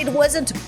it wasn't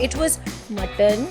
it was mutton.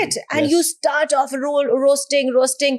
it. And you start off roasting.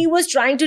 He was trying to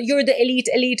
you're the elite.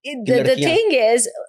The thing is,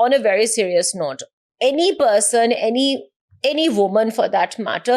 on a very serious note, any person, any woman for that matter,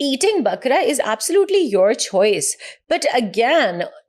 eating bakra is absolutely your choice, but again,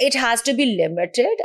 It has to be limited.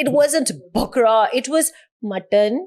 it wasn't bakra. It was mutton.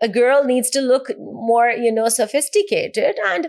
a girl needs to look more sophisticated. And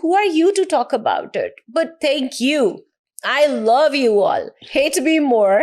who are you to talk about it? But thank you. I love you all. Hate me more.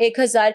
1000.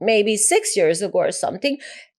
maybe 6 years ago or something।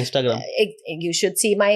Instagram? You should see my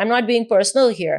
I'm not being personal here,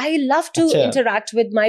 I love to interact with my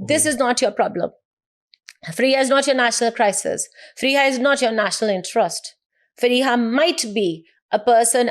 this is not your problem. Fariha is not your national crisis. Fariha is not your national interest. Fariha might be a person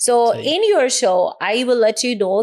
So in your show, I will let you know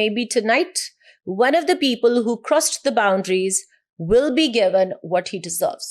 maybe tonight one of the people who crossed the boundaries will be given what he deserves.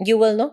You will know.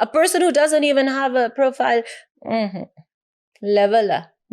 A person who doesn't even have a profile, level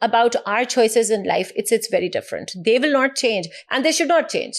about our choices in life, it's very different. They will not change and they should not change.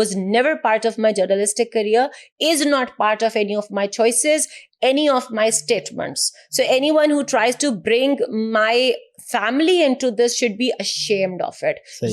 was never part of my journalistic career, is not part of any of my choices, any of my statements. So anyone who tries to bring my family into this should be ashamed of it.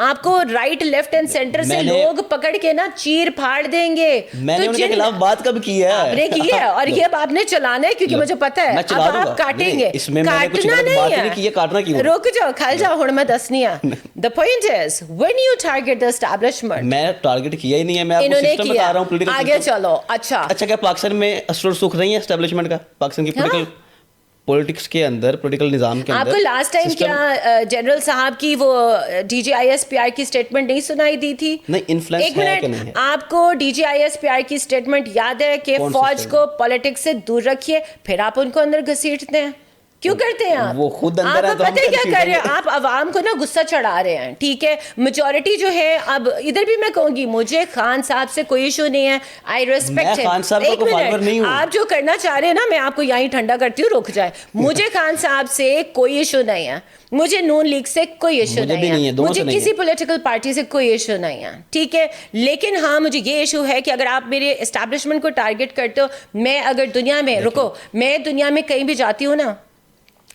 آپ کو right left and centre سے میں نے- لوگ پکڑ کے نا چیر پھاڑ دیں گے. میں نے ان کے خلاف بات کب کی ہے؟ آپ نے کی ہے اور یہ اب آپ نے چلانا ہے کیونکہ مجھے پتا ہے میں چلا اب دوں گا. آپ کاٹیں گے. اس میں میں نے کچھ کاٹنا غلط بات نہیں نہیں کی ہے, کاٹنا کیوں؟ رک جاؤ, کھل جاؤ, ہن میں دسنی ہے. The point is when you target the establishment, میں ٹارگٹ کیا ہی نہیں ہے, میں آپ کو انہوں نے سسٹم بتا رہا ہوں, کیا, پولیٹیکل آگے چلو. اچھا اچھا, کیا پاکستان میں اثر و رسوخ نہیں ہے اسٹیبلشمنٹ کا؟ پاکستان کی پولیٹکس کے اندر, پولیٹیکل نظام کے اندر آپ کو لاسٹ ٹائم کیا جنرل صاحب کی وہ D G I S P R کی اسٹیٹمنٹ نہیں سنائی دی تھی؟ نہیں, انفلوئنس ایک ہے کہ منٹ, نہیں ہے؟ آپ کو D G I S P R کی اسٹیٹمنٹ یاد ہے کہ فوج کو پالیٹکس سے دور رکھیے, پھر آپ ان کو اندر گھسیٹتے ہیں, کیوں کرتے ہیں آپ؟ وہ خود اندر ہے آپ تو ہم پتہ ہے کیا کیسے کر رہے ہیں آپ؟ عوام کو نا غصہ چڑھا رہے ہیں, ٹھیک ہے. میجورٹی جو ہے, اب ادھر بھی میں کہوں گی مجھے خان صاحب سے کوئی ایشو نہیں ہے, آئی ریسپیکٹ. میں خان صاحب کا کوئی فالوور نہیں ہوں. آپ جو کرنا چاہ رہے ہیں نا, میں آپ کو یہیں ٹھنڈا کرتی ہوں, رک جائے. مجھے خان صاحب سے کوئی ایشو نہیں ہے, مجھے نون لیگ سے کوئی ایشو نہیں ہے, مجھے کسی پولیٹیکل پارٹی سے کوئی ایشو نہیں ہے, ٹھیک ہے. لیکن ہاں مجھے یہ ایشو ہے کہ اگر آپ میرے اسٹیبلشمنٹ کو ٹارگٹ کرتے ہو, میں اگر دنیا میں, رکو, میں دنیا میں کہیں بھی جاتی ہوں نا,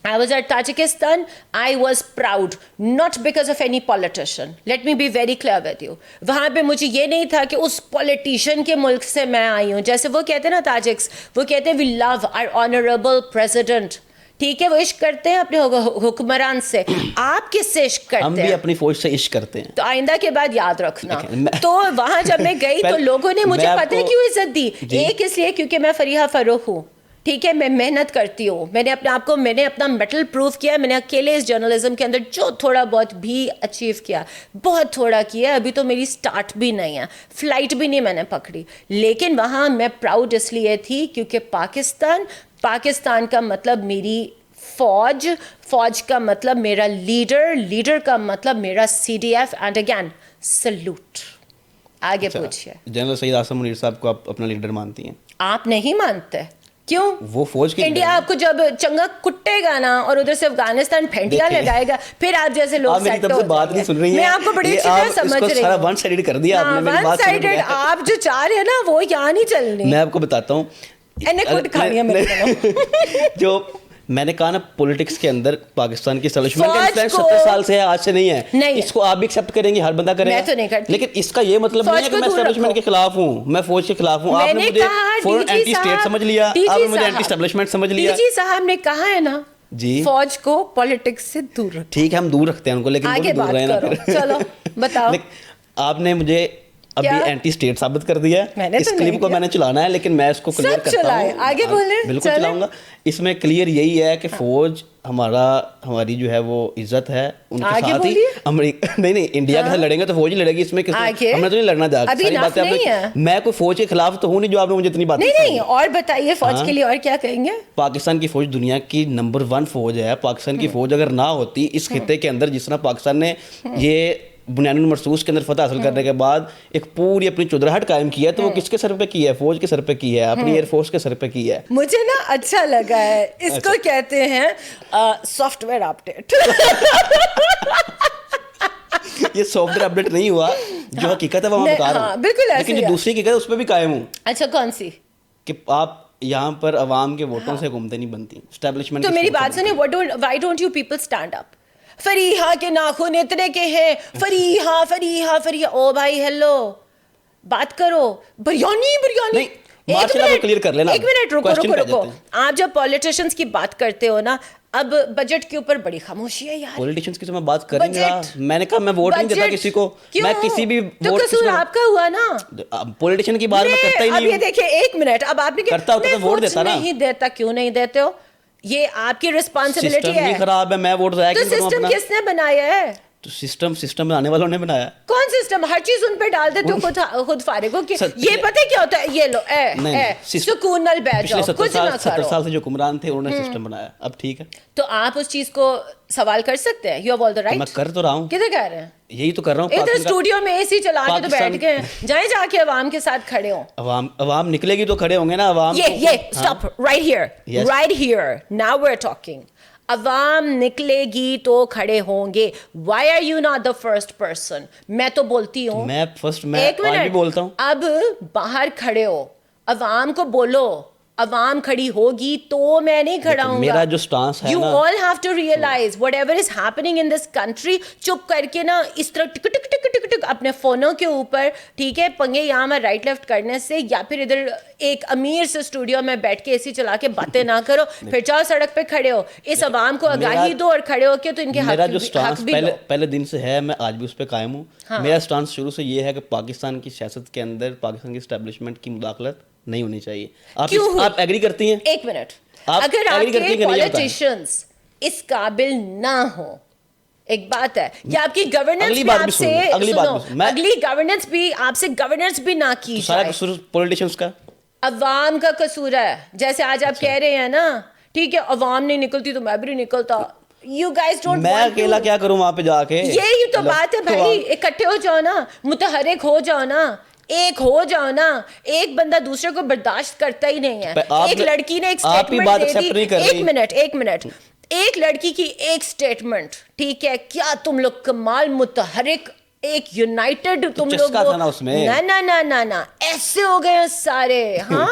I was at Tajikistan, I was proud, not because of any politician. Let me be very clear with you. وہاں پہ مجھے یہ نہیں تھا کہ اس پولیٹیشین کے ملک سے میں آئی ہوں. جیسے وہ کہتے ہیں نا تاجکس, وہ کہتے ہیں we love our honorable president. ٹھیک ہے, وہ عشق کرتے ہیں اپنے حکمران سے. آپ کس سے عشق کرتے ہیں؟ ہم بھی اپنی فوج سے عشق کرتے ہیں. تو آئندہ کے بعد یاد رکھنا. تو وہاں جب میں گئی تو لوگوں نے مجھے پتہ ہے کیوں عزت دی. ایک اس لیے کیونکہ میں فریحہ فروخ ہوں, ٹھیک ہے, میں محنت کرتی ہوں, میں نے اپنے آپ کو, میں نے اپنا میٹل پروف کیا, میں نے اکیلے اس جرنلزم کے اندر جو تھوڑا بہت بھی اچیو کیا, بہت تھوڑا کیا, ابھی تو میری سٹارٹ بھی نہیں ہے, فلائٹ بھی نہیں میں نے پکڑی. لیکن وہاں میں پراؤڈ اس لیے تھی کیونکہ پاکستان کا مطلب میری فوج, فوج کا مطلب میرا لیڈر, لیڈر کا مطلب میرا C D F, and again salute. آگے پوچھیے. جنرل سید آصم منیر صاحب کو آپ اپنا لیڈر مانتی ہیں؟ آپ نہیں مانتے کیوں؟ وہ فوج کے انڈیا آپ کو جب چنگا کٹے گا نا اور ادھر سے افغانستان پھینٹیاں لگائے گا, پھر آپ جیسے لوگ سیٹ ہو بات نہیں سن رہی ہیں. میں آپ کو بڑی اچھی طرح سمجھ رہی ہوں. ون سائیڈڈ کر دیا آپ نے میری بات. ون سائیڈڈ آپ جو چاہ رہے ہیں نا وہ یہاں نہیں چلنی. میں آپ کو بتاتا ہوں, جو میں نے کہا نا پولیٹکس کے اندر پاکستان کی اسٹیبلشمنٹ کا انفلوئنس 70 سال سے ہے, آج سے نہیں ہے. اس کو آپ بھی ایکسیپٹ کریں گے, ہر بندہ کرے گا, لیکن اس کا یہ مطلب نہیں ہے کہ میں اسٹیبلشمنٹ کے خلاف ہوں, میں فوج کے خلاف ہوں. آپ نے مجھے فورن اینٹی اسٹیٹ سمجھ لیا, آپ نے مجھے اینٹی اسٹیبلشمنٹ سمجھ لیا. ڈی جی صاحب نے کہا ہے نا جی فوج کو پولیٹکس سے دور رکھو. ٹھیک ہے, ہم دور رکھتے ہیں ان کو, لیکن آگے بات کرو. چلو بتاؤ. آپ نے مجھے ابھی اینٹی اسٹیٹ ثابت کر دیا ہے. اس کلپ کو میں نے چلانا ہے, لیکن میں اس کو کلیئر کرتا ہوں. آگے بولیں. بالکل چلاؤں گا. اس میں کلیئر یہی ہے کہ فوج ہماری جو ہے وہ عزت ہے, ان کے ساتھ ہی امریکہ نہیں انڈیا کے ساتھ لڑیں گے تو فوج ہی لڑے گی. اس میں ہم نے تو نہیں لڑنا چاہتا. ساری باتیں میں کوئی فوج کے خلاف تو ہوں نہیں جو آپ نے مجھے اتنی باتیں. نہیں, اور بتائیے فوج کے لیے اور کیا کہیں گے. پاکستان کی فوج دنیا کی نمبر 1 فوج ہے. پاکستان کی فوج اگر نہ ہوتی اس خطے کے اندر, جس طرح پاکستان نے یہ بنیان المرصوص کے اندر فتح حاصل کرنے کے بعد ایک پوری اپنی چودراہٹ قائم کی ہے, تو وہ کس کے سر پہ کی ہے؟ فوج کے سر پہ کی ہے, اپنی ایئر فورس کے سر پہ کی ہے. مجھے نا اچھا لگا ہے, اس کو کہتے ہیں سافٹ ویئر اپڈیٹ. یہ سافٹ ویئر اپڈیٹ نہیں ہوا, جو حقیقت ہے وہ میں بتا رہا ہوں. بالکل, لیکن جو دوسری حقیقت ہے اس پہ بھی قائم ہوں. اچھا, کون سی؟ کہ آپ یہاں پر عوام کے ووٹوں سے حکومتیں نہیں بنتی, اسٹیبلشمنٹ. تو میری بات سنیں, why don't you people stand up? Fariha کے ناخن اتنے کے ہیں, فریحہ فریحہ فریحہ. او بھائی ہیلو, بات کرو. بریانی. ایک منٹ رکو. آپ جب پولیٹیشینس کی بات کرتے ہو نا, اب بجٹ کے اوپر بڑی خاموشی ہے یار. پولیٹیشینس کی تو میں بات کریں گا, میں نے کہا میں ووٹ نہیں دیتا کسی کو, میں کسی بھی تو قصور آپ کا ہوا نا. پولیٹیشین کی بات میں کرتا ہی نہیں. اب یہ دیکھیں, ایک منٹ, اب آپ نے کرتا ہوتا تو ووٹ دیتا نا. نہیں دیتا, کیوں نہیں دیتے ہو؟ یہ آپ کی رسپانسبلٹی ہے. خراب ہے, میں ووٹ ضائع کیوں کروں اپنا. تو سسٹم کس نے بنایا ہے؟ تو سسٹم بنانے والوں نے بنایا. کون سسٹم؟ ہر چیز ان پہ ڈال دیتے ہو خود فارغ ہو. یہ پتہ کیا ہوتا ہے, یہ لو سکون نال بیٹھ جاؤ, کچھ نہ کرو. 70 سال سے جو حکمران تھے انہوں نے سسٹم بنایا, اب ٹھیک ہے. تو آپ اس چیز کو سوال کر سکتے ہیں. You have all the right. میں کر تو رہا ہوں. کدھر کہہ رہے ہیں؟ یہی تو کر رہا ہوں. ادھر اسٹوڈیو میں اے سی چلا کے تو بیٹھ گئے, جائیں جا کے عوام کے ساتھ کھڑے ہوں. عوام نکلے گی تو کھڑے ہوں گے نا. عوام یہ stop right here now we are talking. عوام نکلے گی تو کھڑے ہوں گے. Why are you not the first person? میں تو بولتی ہوں, میں فرسٹ, میں آج بھی بولتا ہوں. اب باہر کھڑے ہو, عوام کو بولو, عوام کھڑی ہوگی تو میں نہیں کھڑا ہوں میرا جو سٹانس ہے you know, all have to realize whatever is happening in this country, چپ کر کے نا اس طرح ٹک ٹک ٹک ٹک ٹک اپنے فونوں کے اوپر, ٹھیک ہے, پنگے یہاں میں رائٹ لیفٹ کرنے سے, یا پھر ادھر ایک امیر سے اسٹوڈیو میں بیٹھ کے اے سی چلا کے باتیں نہ کرو, پھر جاؤ سڑک پہ کھڑے ہو, اس عوام کو آگاہی دو اور کھڑے ہو کے تو ان کے میرا جو حق سٹانس بھی لو. پہلے دن سے ہے, میں آج بھی اس پہ قائم ہوں. میرا سٹانس شروع سے یہ ہے کہ پاکستان کی سیاست کے اندر پاکستان کی اسٹیبلشمنٹ کی مداخلت نہیں ہونی چاہیے. آپ ایگری کرتی ہیں؟ ایک منٹ, اگر آپ کے پولیٹیشنز اس قابل نہ ہو, ایک بات ہے, یا آپ کی گورننس بھی آپ سے اگلی گورننس بھی آپ سے گورننس بھی نہ کی سارا جائے, قصور پولیٹیشنز کا, عوام کا قصور ہے. جیسے آج آپ کہہ رہے ہیں نا, ٹھیک ہے, عوام نہیں نکلتی تو میں بھی نہیں نکلتا. You guys don't میں اکیلا کیا کروں وہاں پہ جا کے؟ یہی تو بات ہے بھائی, اکٹھے ہو جاؤ نا, متحرک ہو جاؤ نا, ایک ہو جاؤ نا. ایک بندہ دوسرے کو برداشت کرتا ہی نہیں ہے. ایک لڑکی نے ایک اسٹیٹمنٹ دے دی, ایک منٹ, ایک لڑکی کی ایک اسٹیٹمنٹ, ٹھیک ہے, کیا تم لوگ کمال متحرک, ایک یونائٹڈ تم لوگ, نہ ایسے ہو گئے سارے. ہاں,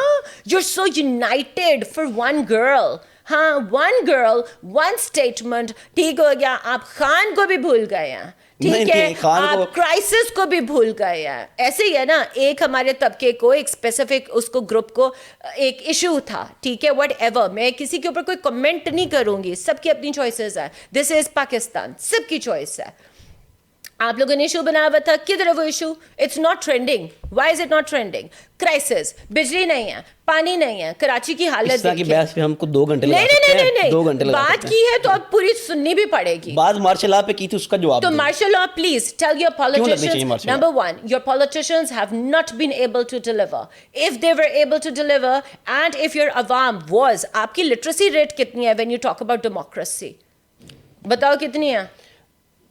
you're so united for one girl. ہاں, one girl, one statement, ٹھیک ہو گیا. آپ خان کو بھی بھول گئے ہیں, ٹھیک ہے, آپ کرائسس کو بھی بھول گئے ہیں. ایسے ہی ہے نا, ایک ہمارے طبقے کو, ایک اسپیسیفک اس کو گروپ کو ایک ایشو تھا, ٹھیک ہے, وٹ ایور, میں کسی کے اوپر کوئی کمنٹ نہیں کروں گی, سب کی اپنی چوائسیز ہیں. دس از پاکستان, سب کی چوائس ہے. آپ لوگوں نے ایشو بنایا ہوا تھا, کدھر ہے وہ issue? It's not trending. Why is it not trending? Crisis, بجلی نہیں ہے, پانی نہیں ہے, کراچی کی حالت دیکھیے. ہم کو 2 گھنٹے نہیں, بات کی ہے تو اب پوری سننی بھی پڑے گی. بات مارشل لاء پہ کی تھی, اس کا جواب تو martial law, please tell your politicians, number 1, your politicians have not been able to deliver. If they were able to deliver, and if your عوام was, آپ کی لٹریسی ریٹ کتنی ہے when you talk about democracy؟ بتاؤ کتنی ہے؟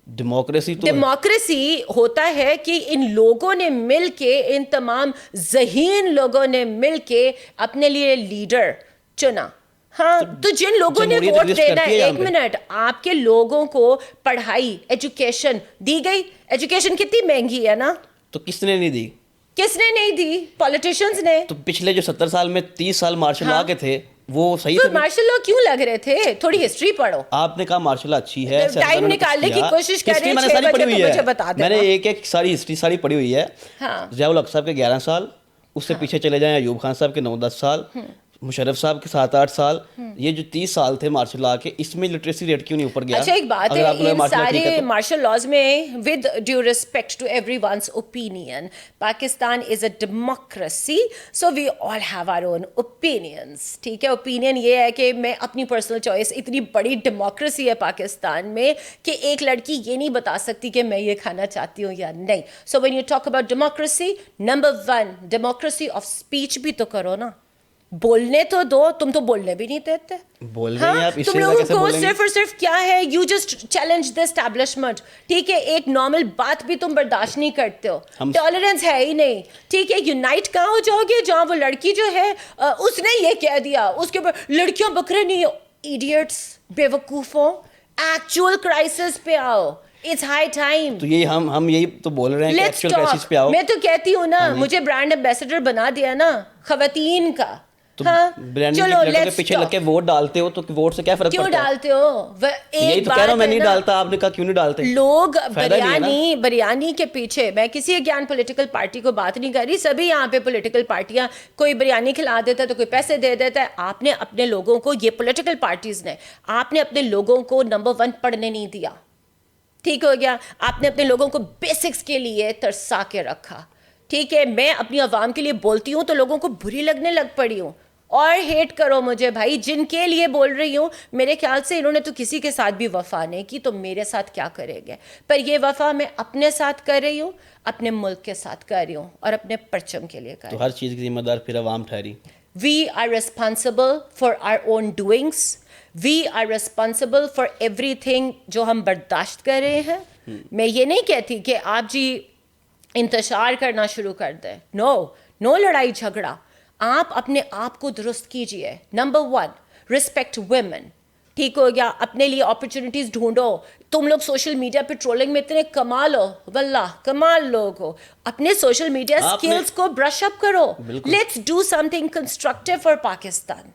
Democracy ہوتا ہے کہ ان لوگوں نے مل کے, ان تمام ذہین لوگوں نے مل کے اپنے لیے لیڈر چنا. ہاں, تو جن لوگوں نے ووٹ دینا ہے, ایک منٹ, آپ کے لوگوں کو پڑھائی, ایجوکیشن دی گئی. ایجوکیشن کتنی مہنگی ہے نا, تو کس نے نہیں دی؟ کس نے نہیں دی؟ پولیٹیشنز نے. تو پچھلے جو 70 سال میں 30 سال مارشل لاء کے تھے, وہ صحیح تھے؟ مارشل لاء کیوں لگ رہے تھے؟ تھوڑی ہسٹری پڑھو. آپ نے کہا مارشل لاء اچھی ہے, ٹائم نکالنے کی کوشش کر رہے ہیں, 6 بجے تو مجھے بتا دینا. میں نے ایک ساری ہسٹری ساری پڑھی ہوئی ہے. ضیاء الحق صاحب کے 11 سال, اس سے پیچھے چلے جائیں ایوب خان صاحب کے 9-10 سال, مشرف صاحب کے 7-8 سال, یہ جو 30 سال تھے مارشل لاء کے, اس میں لٹریسی ریٹ کیوں نہیں اوپر گیا؟ اچھا, ایک بات ہے, ان سارے مارشل لاز میں, with due respect to every one's opinion, Pakistan is a democracy, so we all have our own opinions, ٹھیک ہے. اوپینین یہ ہے کہ میں اپنی پرسنل چوائس, اتنی بڑی ڈیموکریسی ہے پاکستان میں کہ ایک لڑکی یہ نہیں بتا سکتی کہ میں یہ کھانا چاہتی ہوں یا نہیں. So when you talk about democracy, number 1, democracy of speech بھی تو کرو نا, بولنے تو دو. تم تو بولنے بھی نہیں دیتے. تم لوگوں کو صرف اور صرف کیا ہے, you just challenge the establishment, ٹھیک ہے. ایک نارمل بات بھی تم برداشت نہیں کرتے ہو, ٹالرنس ہے ہی نہیں, ٹھیک ہے. یونائٹ کہاں ہو جاؤ گے جہاں وہ لڑکی جو ہے اس نے یہ کہہ دیا, اس کے اوپر لڑکیاں بکرے نہیں. ایڈیٹس, بے وقوفوں, ایکچوئل کرائسس پہ آؤ. It's high time. تو یہ ہم یہی تو بول رہے ہیں کہ ایکچوئل کرائسس پہ آؤ. میں تو کہتی ہوں نا, مجھے برانڈ ایمبیسڈر بنا دیا نا خواتین کا. چلو پیچھے لگ کے ووٹ ڈالتے ہو, تو ووٹ سے کیا فرق پڑتا ہے؟ کیوں ڈالتے ہو؟ یہی تو کہہ رہا ہوں, میں نہیں ڈالتا. آپ نے کہا کیوں نہیں ڈالتے لوگ؟ بریانی کے پیچھے, میں کسی اگین پولیٹیکل پارٹی کو بات نہیں کر رہی, سبھی یہاں پہ پولیٹیکل پارٹیاں, کوئی بریانی کھلا دیتا ہے تو کوئی پیسے دے دیتا ہے. آپ نے اپنے لوگوں کو, یہ پولیٹیکل پارٹیز نے, آپ نے اپنے لوگوں کو نمبر 1 پڑھنے نہیں دیا, ٹھیک ہو گیا. آپ نے اپنے لوگوں کو بیسکس کے لیے ترسا کے رکھا, ٹھیک ہے. میں اپنی عوام کے لیے بولتی ہوں تو لوگوں کو بری لگنے لگ پڑی ہوں, اور ہیٹ کرو مجھے بھائی. جن کے لیے بول رہی ہوں, میرے خیال سے انہوں نے تو کسی کے ساتھ بھی وفا نہیں کی, تو میرے ساتھ کیا کریں گے؟ پر یہ وفا میں اپنے ساتھ کر رہی ہوں, اپنے ملک کے ساتھ کر رہی ہوں, اور اپنے پرچم کے لیے کر رہی ہوں. تو ہر چیز کی ذمہ دار پھر عوام ٹھہری. We are responsible for our own doings. We are responsible for everything جو ہم برداشت کر رہے ہیں. میں یہ نہیں کہتی کہ آپ جی انتشار کرنا شروع کر دیں. نو لڑائی جھگڑا. آپ اپنے آپ کو درست کیجئے. نمبر 1, رسپیکٹ ویمن, ٹھیک ہو گیا, اپنے لیے اپرچونیٹیز ڈھونڈو. تم لوگ سوشل میڈیا پہ ٹرولنگ میں اتنے کمال ہو, واللہ کمال لوگ ہو, اپنے سوشل میڈیا اسکلز کو برش اپ کرو. Let's do some thing constructive for Pakistan.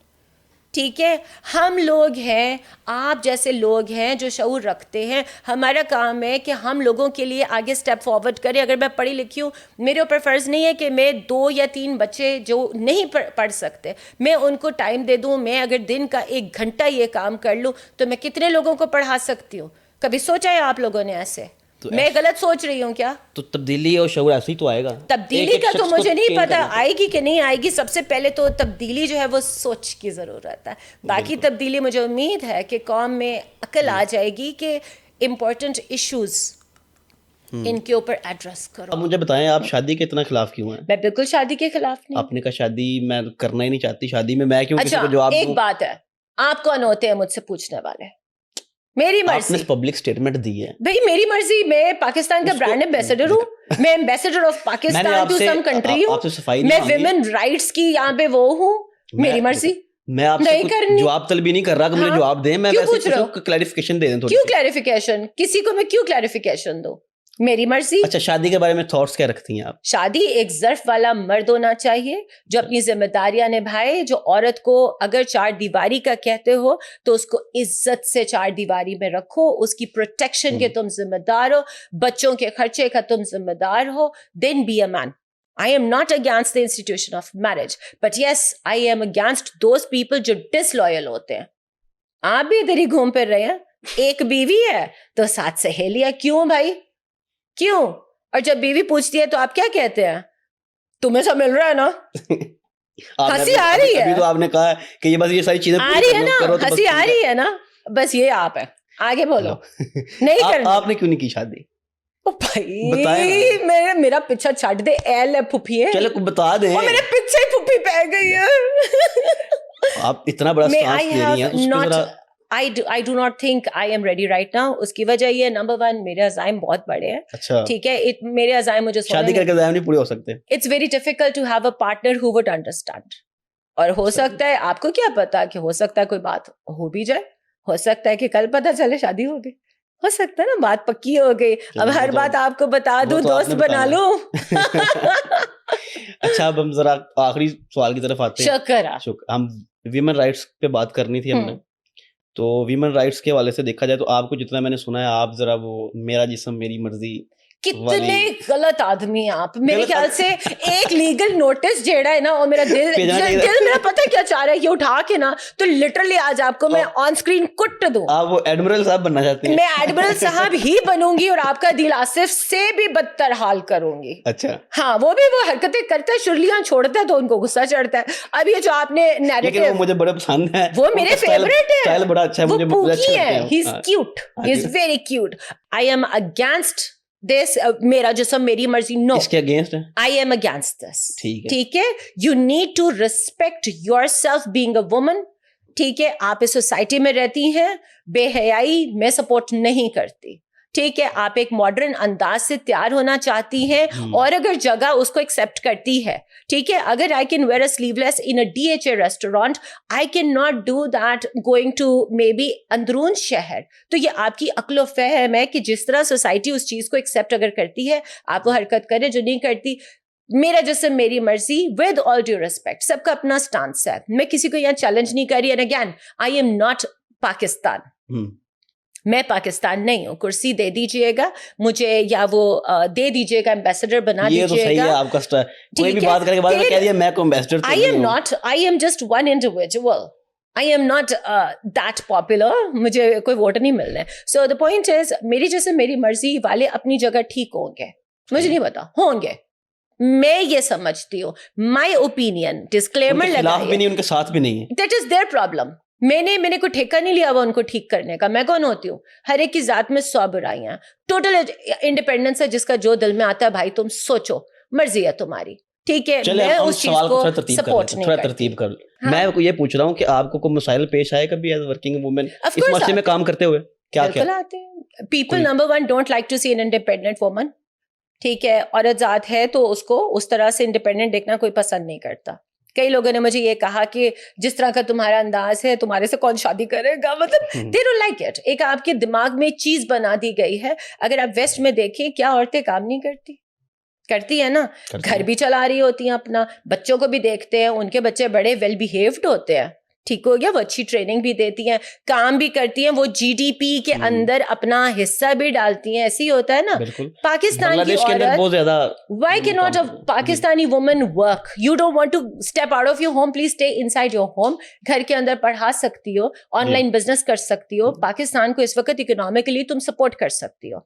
ٹھیک ہے, ہم لوگ ہیں, آپ جیسے لوگ ہیں جو شعور رکھتے ہیں, ہمارا کام ہے کہ ہم لوگوں کے لیے آگے اسٹیپ فارورڈ کریں. اگر میں پڑھی لکھی ہوں, میرے اوپر فرض نہیں ہے کہ میں 2 یا 3 بچے جو نہیں پڑھ سکتے میں ان کو ٹائم دے دوں. میں اگر دن کا 1 گھنٹہ یہ کام کر لوں تو میں کتنے لوگوں کو پڑھا سکتی ہوں. کبھی سوچا ہے آپ لوگوں نے ایسے؟ میں غلط سوچ رہی ہوں کیا؟ تو تبدیلی اور شعور ایسے ہی تو آئے گا. تبدیلی کا تو مجھے نہیں پتا آئے گی کہ نہیں آئے گی. سب سے پہلے تو تبدیلی جو ہے وہ سوچ کی ضرورت ہے. باقی تبدیلی مجھے امید ہے کہ قوم میں عقل آ جائے گی کہ امپورٹنٹ ایشوز ان کے اوپر ایڈریس کرو. اب مجھے بتائیں, آپ شادی کے اتنا خلاف کیوں ہیں؟ میں بالکل شادی کے خلاف نہیں. آپ نے کہا شادی میں کرنا ہی نہیں چاہتی, شادی میں کیوں کسی کو جواب دوں؟ ایک بات ہے, آپ کون ہوتے ہیں مجھ سے پوچھنے والے؟ میری مرضی. آپ نے پبلک سٹیٹمنٹ دی ہے بھائی, میری مرضی. میں پاکستان کا برانڈ ایمبیسڈر ہوں, میں ambassador of Pakistan to some country ہوں, میں ویمن رائٹس کی یہاں پہ وہ ہوں. میری مرضی. میں آپ سے جواب طلبی نہیں کر رہا کہ مجھے جواب دیں, میں کلیریفیکیشن دے دیں. کیوں کلیریفیکیشن؟ کسی کو میں کیوں کلیریفیکیشن دوں؟ میری مرضی. اچھا, شادی کے بارے میں تھاٹس کیا رکھتی ہیں آپ؟ شادی ایک ظرف والا مرد ہونا چاہیے جو اپنی ذمہ داریاں نبھائے, جو عورت کو اگر 4 دیواری کا کہتے ہو تو اس کو عزت سے 4 دیواری میں رکھو, اس کی پروٹیکشن کے تم ذمہ دار ہو, بچوں کے خرچے کا تم ذمہ دار ہو. Then be a man. I am not against the institution of marriage, but yes, I am against those people جو disloyal ہوتے ہیں. آپ بھی ادھر ہی گھوم پھر رہے ہیں, ایک بیوی ہے تو 7 سہیلیاں. کیوں بھائی, کیوں؟ اور جب بیوی پوچھتی ہے تو آپ کیا کہتے ہیں؟ تمہیں سب مل رہا ہے نا؟ ہنسی آ رہی ہے. ابھی تو آپ نے کہا کہ یہ بس یہ ساری چیزیں آ رہی ہے نا, ہنسی آ رہی ہے نا, بس یہ آپ ہیں. آگے بولو. نہیں کرنا. آپ نے کیوں نہیں کی شادی؟ بھائی میرا پیچھا چھٹ دے. ایل ہے پھپھی ہے, چلو بتا دیں. میرے پیچھے ہی پھپھی پہ گئی ہے. آپ اتنا بڑا سٹانس لے رہی ہیں تو اس پہ ذرا. I do not think I am ready right now. اس کی وجہ یہ نمبر 1 میرے عزائم بہت بڑے ہیں. اچھا ٹھیک ہے, میرے عزائم مجھے شادی کر کے عزائم نہیں پورے ہو سکتے. It's very difficult to have a partner who would understand. اور ہو سکتا ہے, آپ کو کیا پتا کہ ہو سکتا ہے کوئی بات ہو بھی جائے, ہو سکتا ہے کہ کل پتا چلے شادی ہو گئی, ہو سکتا ہے نا بات پکی ہو گئی. اب ہر بات آپ کو بتا دوں, دوست بنا لوں. اچھا, اب ہم ذرا آخری سوال کی طرف آتے ہیں. شکر. ہم ویمن رائٹس پہ بات کرنی تھی ہم نے, تو ویمن رائٹس کے حوالے سے دیکھا جائے تو آپ کو جتنا میں نے سنا ہے, آپ ذرا وہ میرا جسم میری مرضی. کتنے غلط آدمی ہیں آپ. میرے خیال سے ایک لیگل نوٹس جیڑا ہے نا, اور میرا دل میرا پتہ کیا چاہ رہا ہے, یہ اٹھا کے نا تو لٹرلی آج آپ کو میں آن سکرین کٹ دوں. آپ وہ ایڈمرل صاحب بننا چاہتے ہیں؟ میں ایڈمرل صاحب ہی بنوں گی اور آپ کا دل آصف سے بھی بدتر حال کروں گی. اچھا ہاں, وہ بھی وہ حرکتیں کرتا ہے, شرلیاں چھوڑتا ہے تو ان کو غصہ چڑھتا ہے. اب یہ جو آپ نے نیریٹو, مجھے بڑے پسند ہے, وہ میرے فیوریٹ ہے. اسٹائل بڑا اچھا ہے, مجھے بہت اچھا لگتا ہے. He is cute, he is very cute. I am against this میرا جسم میری مرضی. نو, اس کے اگینسٹ ہے. I am against this. ٹھیک ہے. You need to respect yourself being a woman. ٹھیک ہے, آپ اس سوسائٹی میں رہتی ہیں, بے حیائی میں سپورٹ نہیں کرتی. ٹھیک ہے, آپ ایک ماڈرن انداز سے تیار ہونا چاہتی ہیں, اور اگر جگہ اس کو ایکسیپٹ کرتی ہے. ٹھیک ہے, اگر I can wear a sleeveless in a DHA restaurant, I cannot do that going to maybe اندرون شہر. تو یہ آپ کی عقل و فہم ہے کہ جس طرح سوسائٹی اس چیز کو ایکسیپٹ اگر کرتی ہے, آپ وہ حرکت کریں. جو نہیں کرتی, میرا جسم میری مرضی. ود آل ڈیو ریسپیکٹ, سب کا اپنا اسٹانس ہے, میں کسی کو یہاں چیلنج نہیں کر رہی. And again, I am not Pakistan. میں پاکستان نہیں ہوں. کرسی دے دیجئے گا مجھے, یا وہ دے دیجئے گا, ایمبیسڈر بنا دیجئے گا. یہ تو صحیح ہے آپ کا سٹائل. کوئی بھی بات کرنے کے بعد میں کہہ دیا میں کو ambassador. I am not, I am just one individual. I am not that popular. مجھے کوئی ووٹ نہیں ملنے. So the point is, میری جیسے میری مرضی والے اپنی جگہ ٹھیک ہوں گے, مجھے نہیں پتا, ہوں گے. میں یہ سمجھتی ہوں, my opinion, disclaimer خلاف بھی نہیں, ان کے ساتھ بھی نہیں ہے. That is their problem. میں نے کوئی ٹھیکہ نہیں لیا ہوا ان کو ٹھیک کرنے کا. میں کون ہوتی ہوں؟ ہر ایک کی ذات میں 100 برائیاں. ٹوٹل انڈیپینڈنس ہے, جس کا جو دل میں آتا ہے بھائی تم سوچو, مرضی ہے تمہاری. ٹھیک ہے, میں اس چیز کو سپورٹ نہیں کرتی. ترتیب کر. میں یہ پوچھ رہا ہوں کہ آپ کو کوئی مسائل پیش آئے کبھی ایز ورکنگ وومن اس معاشرے میں کام کرتے ہوئے؟ کیا آتے ہیں. People number 1 don't like to see an independent woman. ٹھیک ہے, عورت ذات ہے تو اس کو اس طرح سے انڈیپینڈنٹ دیکھنا کوئی پسند نہیں کرتا. کئی لوگوں نے مجھے یہ کہا کہ جس طرح کا تمہارا انداز ہے تمہارے سے کون شادی کرے گا, مطلب دے ڈونٹ لائک اٹ. ایک آپ کے دماغ میں چیز بنا دی گئی ہے. اگر آپ ویسٹ میں دیکھیں کیا عورتیں کام نہیں کرتی ہے نا, گھر بھی چلا رہی ہوتی ہیں اپنا, بچوں کو بھی دیکھتے ہیں, ان کے بچے بڑے ویل بیہیوڈ ہوتے ہیں, ٹھیک ہو گیا, وہ اچھی ٹریننگ بھی دیتی ہیں, کام بھی کرتی ہیں, وہ جی ڈی پی کے اندر اپنا حصہ بھی ڈالتی ہیں. ایسے ہی ہوتا ہے نا. پاکستان کی عورت, why can not a Pakistani woman work? You don't want to step out of your home, please stay inside your home. گھر کے اندر پڑھا سکتی ہو, آن لائن بزنس کر سکتی ہو, پاکستان کو اس وقت اکنامکلی تم سپورٹ کر سکتی ہو.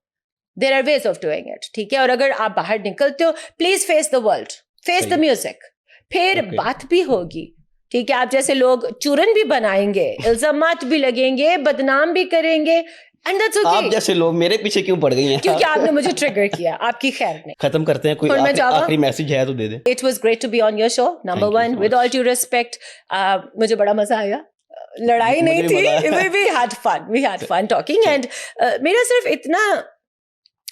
There are ways of doing it, ٹھیک ہے. اور اگر آپ باہر نکلتے ہو, please face the world, face the music, پھر بات بھی ہوگی, ٹھیک ہے. آپ جیسے لوگ چورن بھی بنائیں گے, الزامات بھی لگیں گے, بدنام بھی کریں گے, and that's okay. آپ جیسے لوگ میرے پیچھے کیوں پڑ گئی ہیں؟ کیونکہ آپ نے مجھے ٹریگر کیا, آپ کی خیر نہیں. ختم کرتے ہیں, کوئی آخری میسج ہے تو دے دیں. It was great to be on your show, number one. With all due respect, مجھے بڑا مزہ آیا, لڑائی نہیں تھی, we had fun talking. And میرا صرف اتنا,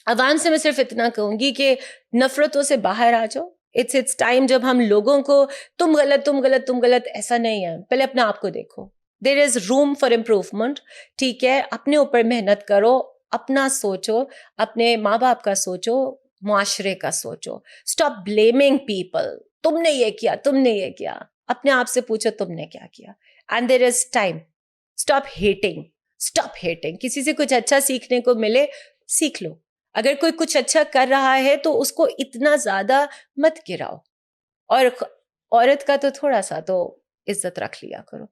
عوام سے میں صرف اتنا کہوں گی کہ نفرتوں سے باہر آ جاؤ. It's time جب ہم لوگوں کو تم غلط ایسا نہیں ہے. پہلے اپنے آپ کو دیکھو. There is room for improvement, ٹھیک ہے. اپنے اوپر محنت کرو, اپنا سوچو, اپنے ماں باپ کا سوچو, معاشرے کا سوچو. Stop blaming people. تم نے یہ کیا, اپنے آپ سے پوچھو تم نے کیا کیا. And there is time. Stop hating. کسی سے کچھ اچھا سیکھنے کو ملے, سیکھ لو. اگر کوئی کچھ اچھا کر رہا ہے تو اس کو اتنا زیادہ مت گراؤ, اور عورت کا تو تھوڑا سا تو عزت رکھ لیا کرو.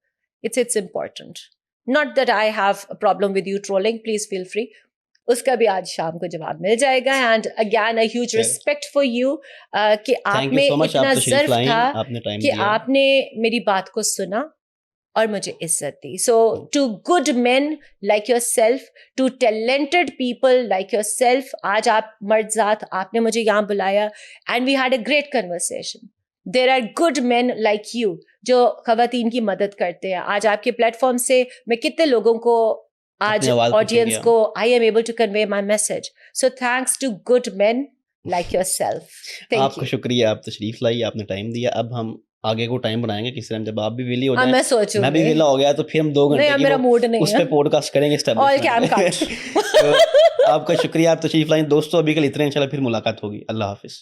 It's important. Not that I have a problem with you trolling. Please feel free. اس کا بھی آج شام کو جواب مل جائے گا. And again, a huge respect for you کہ آپ میں اتنا ظرف تھا کہ آپ نے میری بات کو سنا اور مجھے عزت دی. So to good men like yourself, to talented people like yourself, آج آپ مرد ذات, آپ نے مجھے یہاں بلایا and we had a great conversation. There are good men like you جو خواتین کی مدد کرتے ہیں. آج آپ کے پلیٹ فارم سے میں کتنے لوگوں کو, آج آڈینس کو, I am able to convey my message. So thanks to good men like yourself. آپ کا شکریہ, آپ تشریف لائی, آپ نے ٹائم دیا. اب ہم آگے کو ٹائم بنائیں گے کس طرح, جب آپ بھی ویلی ہو جائیں, میں بھی ویلا ہو گیا, تو پھر ہم 2 گھنٹے اس پہ پوڈ کاسٹ کریں گے. آپ کا شکریہ, آپ تشریف لائیں. دوستوں ابھی کل اتنے, انشاءاللہ پھر ملاقات ہوگی. اللہ حافظ.